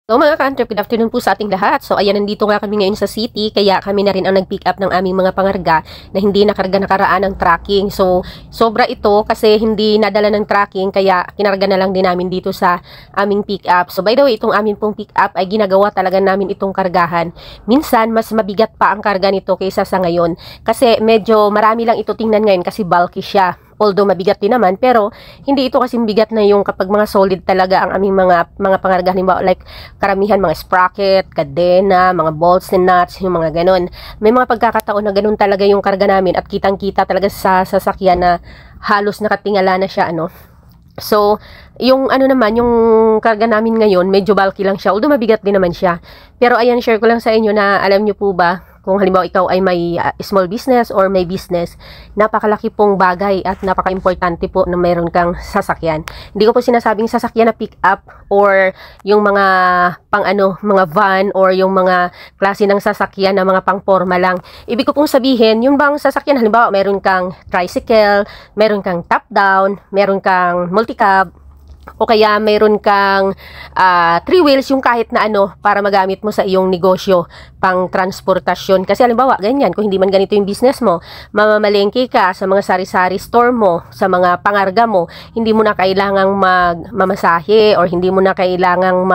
So mga ka-Antrep, good afternoon po sa ating lahat. So ayan, nandito nga kami ngayon sa city, kaya kami na rin ang nag-pick up ng aming mga pangarga na hindi nakarga nakaraan ng tracking. So sobra ito kasi hindi nadala ng tracking, kaya kinarga na lang din namin dito sa aming pick up. So by the way, itong aming pong pick up ay ginagawa talaga namin itong kargahan. Minsan mas mabigat pa ang karga nito kaysa sa ngayon kasi medyo marami lang ito tingnan ngayon kasi bulky siya. Although mabigat din naman, pero hindi ito kasing bigat na yung kapag mga solid talaga ang aming mga pangarga, halimbawa like karamihan mga sprocket, kadena, mga bolts and nuts, yung mga ganon. May mga pagkakataon na ganon talaga yung karga namin at kitang-kita talaga sa sasakyan na halos nakatingala na siya So, yung naman, yung karga namin ngayon, medyo bulky lang siya, although mabigat din naman siya. Pero ayan, share ko lang sa inyo na alam nyo po ba, kung halimbawa ikaw ay may small business or may business, napakalaki pong bagay at napaka-importante po na mayroon kang sasakyan. Hindi ko po sinasabing sasakyan na pick up or yung mga mga van or yung mga klase ng sasakyan na mga pang-forma lang. Ibig ko pong sabihin, yung bang sasakyan, halimbawa mayroon kang tricycle, mayroon kang top down, mayroon kang multicab, o kaya mayroon kang 3 wheels, yung kahit na para magamit mo sa iyong negosyo, pang transportasyon. Kasi halimbawa, ganyan, kung hindi man ganito yung business mo, mamamalengke ka sa mga sari-sari store mo, sa mga pangarga mo, hindi mo na kailangang magmamasahe or hindi mo na kailangang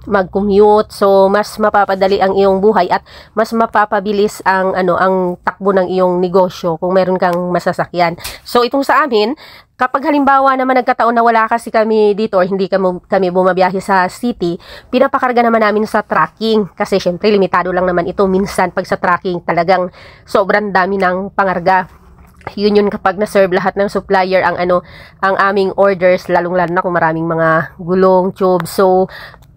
mag-commute. So mas mapapadali ang iyong buhay at mas mapapabilis ang ang takbo ng iyong negosyo kung meron kang masasakyan. So itong sa amin, kapag halimbawa naman nagkataon na wala kasi kami dito or hindi kami bumabiyahe sa city, pinapakarga naman namin sa tracking kasi syempre limitado lang naman ito. Minsan pag sa tracking talagang sobrang dami ng pangarga. Yun kapag na-serve lahat ng supplier ang aming orders, lalong-lalo na kung maraming mga gulong, tube. So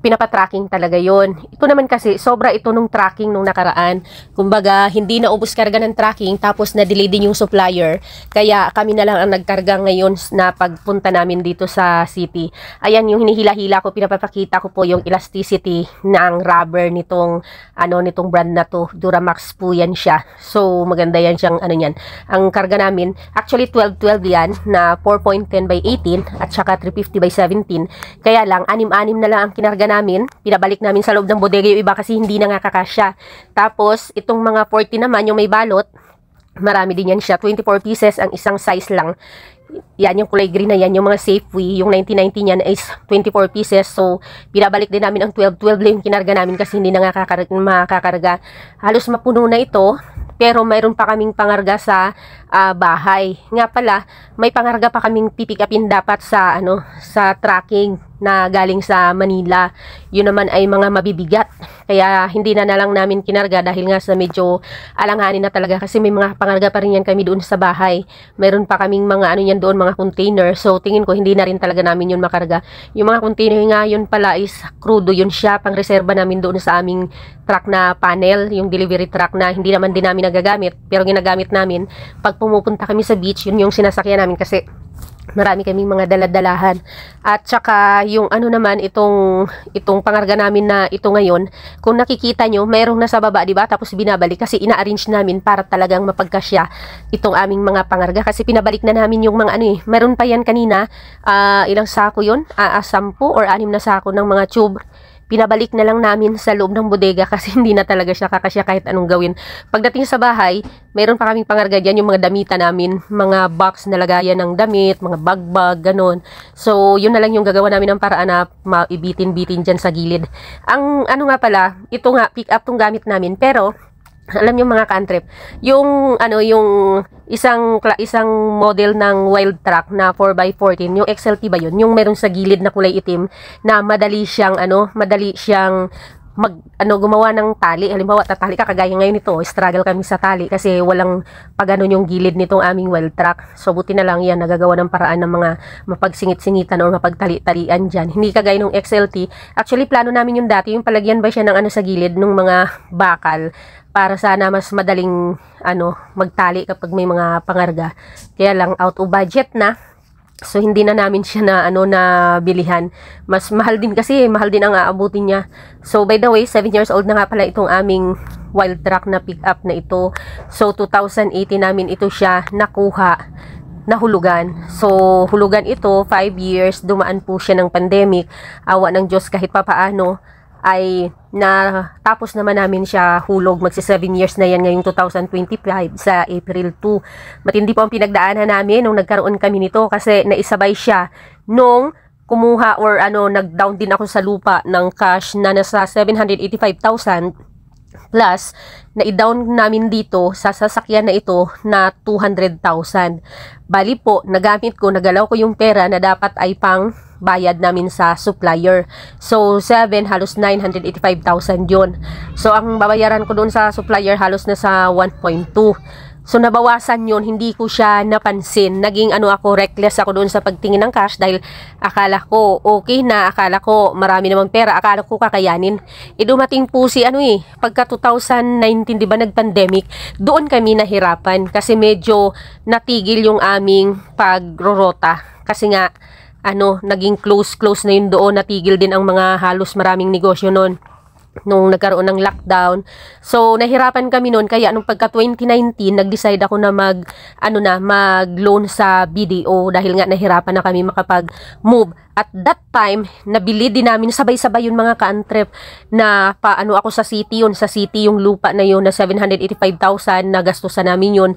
pinapatracking talaga yon. Ito naman kasi, sobra ito nung tracking nung nakaraan. Kumbaga, hindi na ubos karga ng tracking, tapos na-delay din yung supplier. Kaya kami na lang ang nagkarga ngayon na pagpunta namin dito sa city. Ayan, yung hinihila-hila ko, pinapapakita ko po yung elasticity ng rubber nitong brand na to. Duramax po yan siya. So, maganda yan siyang yan. Ang karga namin, actually 12-12 yan, na 4.10 by 18, at saka 350 by 17. Kaya lang, 6-6 na lang ang kinarga namin, pinabalik namin sa loob ng bodega yung iba kasi hindi na nga kakasya. Tapos, itong mga 40 naman, yung may balot, marami din yan siya. 24 pieces ang isang size lang. Yan, yung kulay green na yan, yung mga Safeway, yung 1990 niyan is 24 pieces. So, pinabalik din namin ang 12-12 lang yung kinarga namin kasi hindi na nga makakarga. Halos mapuno na ito. Pero mayroon pa kaming pangarga sa bahay. Nga pala, may pangarga pa kaming pipikapin dapat sa sa tracking na galing sa Manila. Yun naman ay mga mabibigat. Kaya hindi na lang namin kinarga dahil nga sa medyo alanganin na talaga kasi may mga pangarga pa rin yan kami doon sa bahay. Mayroon pa kaming mga yan doon, mga container. So tingin ko hindi na rin talaga namin yun makarga. Yung mga container nga yun pala is crudo yun siya, pang reserba namin doon sa aming truck na panel, yung delivery truck na hindi naman din namin nagagamit, pero ginagamit namin pag pumupunta kami sa beach. Yun yung sinasakyan namin kasi marami kaming mga daladalahan. At saka yung naman itong pangarga namin na ito ngayon, kung nakikita nyo, mayroong nasa baba, diba? Tapos binabalik kasi ina-arrange namin para talagang mapagkasya itong aming mga pangarga kasi pinabalik na namin yung mga mayroon pa yan kanina, ilang sako yun? 10 or 6 na sako ng mga tube. Pinabalik na lang namin sa loob ng bodega kasi hindi na talaga siya kakasya kahit anong gawin. Pagdating sa bahay, mayroon pa kaming pangarga dyan, yung mga damita namin, mga box na lagayan ng damit, mga bag-bag, ganun. So, yun na lang yung gagawa namin ng paraan na maibitin-bitin dyan sa gilid. Ang nga pala, ito nga, pick up tong gamit namin, pero alam niyo mga ka-Antrep, yung isang model ng Wild Track na 4x14, yung XLT ba yun? Yung meron sa gilid na kulay itim na madali siyang gumawa ng tali. Halimbawa, tatali ka, kagaya ngayon ito, struggle kami sa tali kasi walang yung gilid nitong aming Wild Track. So, buti na lang yan, nagagawa ng paraan ng mga mapagsingit-singitan o mapagtali-talian dyan. Hindi kagaya nung XLT. Actually, plano namin yung dati, yung palagyan ba siya ng sa gilid, ng mga bakal, para sana mas madaling magtali kapag may mga pangarga. Kaya lang, out of budget na. So, hindi na namin siya na bilihan. Mas mahal din kasi, mahal din ang aabutin niya. So, by the way, 7 years old na nga pala itong aming Wild Track na pick up na ito. So, 2018 namin ito siya nakuha. nahulugan. So, hulugan ito, 5 years, dumaan po siya ng pandemic. Awa ng Diyos kahit papaano ay natapos naman namin siya hulog. Magsi 7 years na yan ngayong 2025 sa April 2. Matindi po ang pinagdaanan namin nung nagkaroon kami nito kasi naisabay siya nung kumuha or nag-down din ako sa lupa ng cash na nasa 785,000 plus na i-down namin dito sa sasakyan na ito na 200,000. Bali po, nagamit ko, nagalaw ko yung pera na dapat ay pang bayad namin sa supplier. So, 7, halos 985,000 yun. So, ang babayaran ko doon sa supplier halos na sa 1.2. So, nabawasan yun, hindi ko siya napansin. Naging reckless ako doon sa pagtingin ng cash dahil akala ko okay na, akala ko marami namang pera, akala ko kakayanin. Dumating po si pagka 2019, di ba nag-pandemic, doon kami nahirapan kasi medyo natigil yung aming pagrorota. Kasi nga, naging close na yun doon, natigil din ang mga halos maraming negosyo noon nung nagkaroon ng lockdown. So, nahirapan kami noon. Kaya, nung pagka 2019, nag-decide ako na mag-loan sa BDO dahil nga nahirapan na kami makapag-move. At that time, nabili din namin, sabay-sabay yung mga ka-antrep na ako sa city yun. Sa city yung lupa na yun na 785,000 na gastusan namin yun.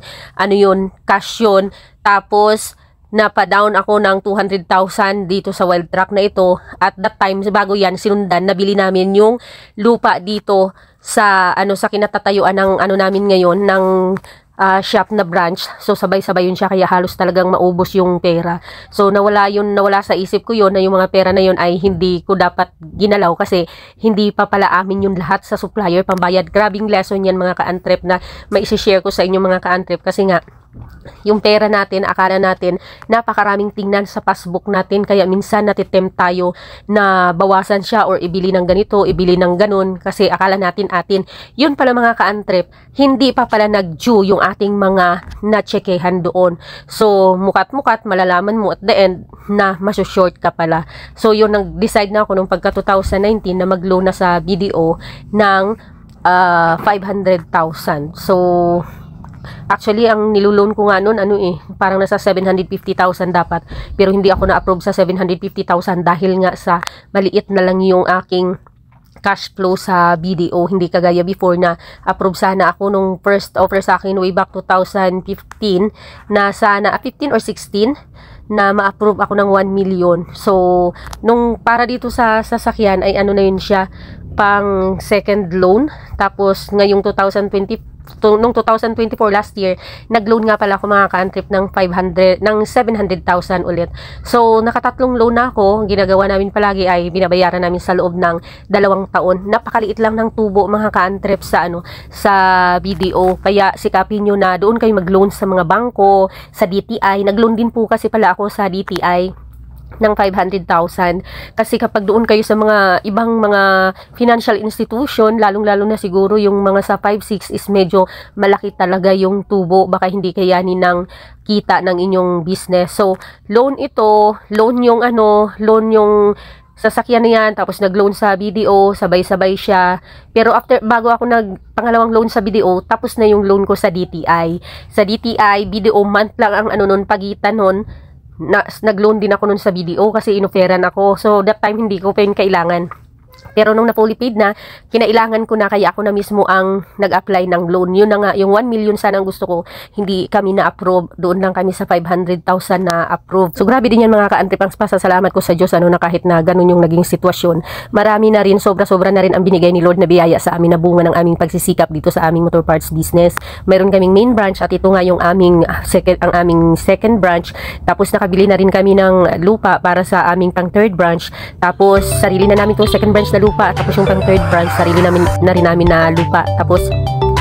Cash yun. Tapos, napa-down ako ng 200,000 dito sa wild truck na ito. At that time, bago yan, sinundan, nabili namin yung lupa dito sa kinatatayuan ng namin ngayon, ng shop na branch. So, sabay-sabay yun siya, kaya halos talagang maubos yung pera. So, nawala sa isip ko yun, na yung mga pera na yun ay hindi ko dapat ginalaw kasi hindi pa pala amin yung lahat sa supplier, pambayad. Grabing lesson yan mga ka-antrep na maisishare ko sa inyo mga ka-antrep kasi nga, yung pera natin, akala natin napakaraming tingnan sa passbook natin, kaya minsan natitempt tayo na bawasan siya or ibili ng ganito, ibili ng ganun kasi akala natin yun pala mga ka-antrep, hindi pa pala nag-due yung ating mga na-checkehan doon. So mukat-mukat malalaman mo at the end na masu-short ka pala. So yun, nag-decide na ako nung pagka 2019 na mag-loan na sa BDO ng 500,000. So actually, ang niluloan ko nga nun, parang nasa 750,000 dapat. Pero hindi ako na-approve sa 750,000 dahil nga sa maliit na lang yung aking cash flow sa BDO. Hindi kagaya before na approve sana ako nung first offer sa akin way back 2015 na sana 15 or 16 na ma-approve ako ng 1 million. So, nung para dito sa sasakyan ay na yun siya, pang second loan. Tapos, ngayong 2024 last year, nag-loan nga pala ako mga ka-antrep ng 700,000 ulit. So, nakatatlong loan na ako. Ginagawa namin palagi ay binabayaran namin sa loob ng 2 taon. Napakaliit lang ng tubo mga ka-antrep sa BDO. Kaya sikapin nyo na doon kayo mag-loan sa mga bangko, sa DTI. Nag-loan din po kasi pala ako sa DTI ng 500,000 kasi kapag doon kayo sa mga ibang mga financial institution, lalong-lalo na siguro yung mga sa 5-6 is medyo malaki talaga yung tubo, baka hindi kayanin ng kita ng inyong business. So, loan ito, loan yung sasakyan na yan, tapos nag-loan sa BDO, sabay-sabay siya. Pero bago ako pangalawang loan sa BDO, tapos na yung loan ko sa DTI. Sa DTI, BDO month lang ang pagitan nun. Nag-loan din ako nun sa BDO kasi inoferan ako. So, that time hindi ko pa yun kailangan. Pero nung na-fully paid na, kinailangan ko na, kaya ako na mismo ang nag-apply ng loan. Yun na nga, yung 1 million sana ang gusto ko, hindi kami na-approve. Doon lang kami sa 500,000 na approve. So grabe din yan mga ka-antrep. Ang pasasalamat ko sa Diyos na kahit na ganun yung naging sitwasyon. Marami na rin, sobra-sobra na rin ang binigay ni Lord na biyaya sa amin na bunga ng aming pagsisikap dito sa aming motor parts business. Mayroon kaming main branch at ito nga yung aming second branch. Tapos nakabili na rin kami ng lupa para sa aming pang third branch. Tapos sarili na namin itong second branch na lupa, tapos yung pang third branch sarili na rin namin na lupa. Tapos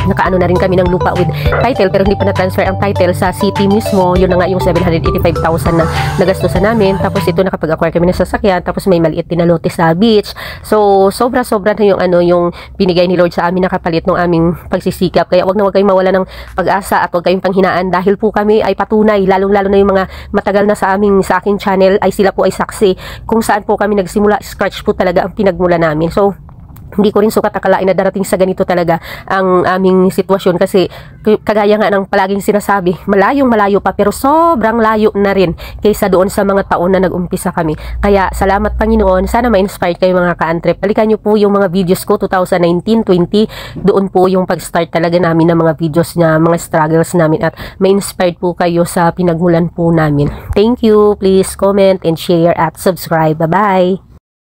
nakaano na rin kami ng lupa with title, pero hindi pa na-transfer ang title sa city mismo. Yun na nga yung 785,000 na nagastusan namin. Tapos ito nakapag-acquire kami ng sasakyan, tapos may maliit din na lote sa beach. So sobra-sobra na yung binigay ni Lord sa amin na kapalit ng aming pagsisikap. Kaya wag kayong mawala ng pag-asa at wag kayong panghinaan dahil po kami ay patunay, lalong-lalo na yung mga matagal na sa aking channel ay sila po ay saksi kung saan po kami nagsimula. Scratch po talaga ang pinagmula namin. So Hindi ko rin sukat akalain na darating sa ganito talaga ang aming sitwasyon kasi kagaya nga ng palaging sinasabi, malayong malayo pa pero sobrang layo na rin kaysa doon sa mga taon na nag-umpisa kami. Kaya salamat Panginoon, sana ma-inspired kayo mga ka-antrep. Balikan nyo po yung mga videos ko 2019-20, doon po yung pag-start talaga namin ng mga videos na mga struggles namin at ma-inspired po kayo sa pinagmulan po namin. Thank you, please comment and share at subscribe. Bye-bye!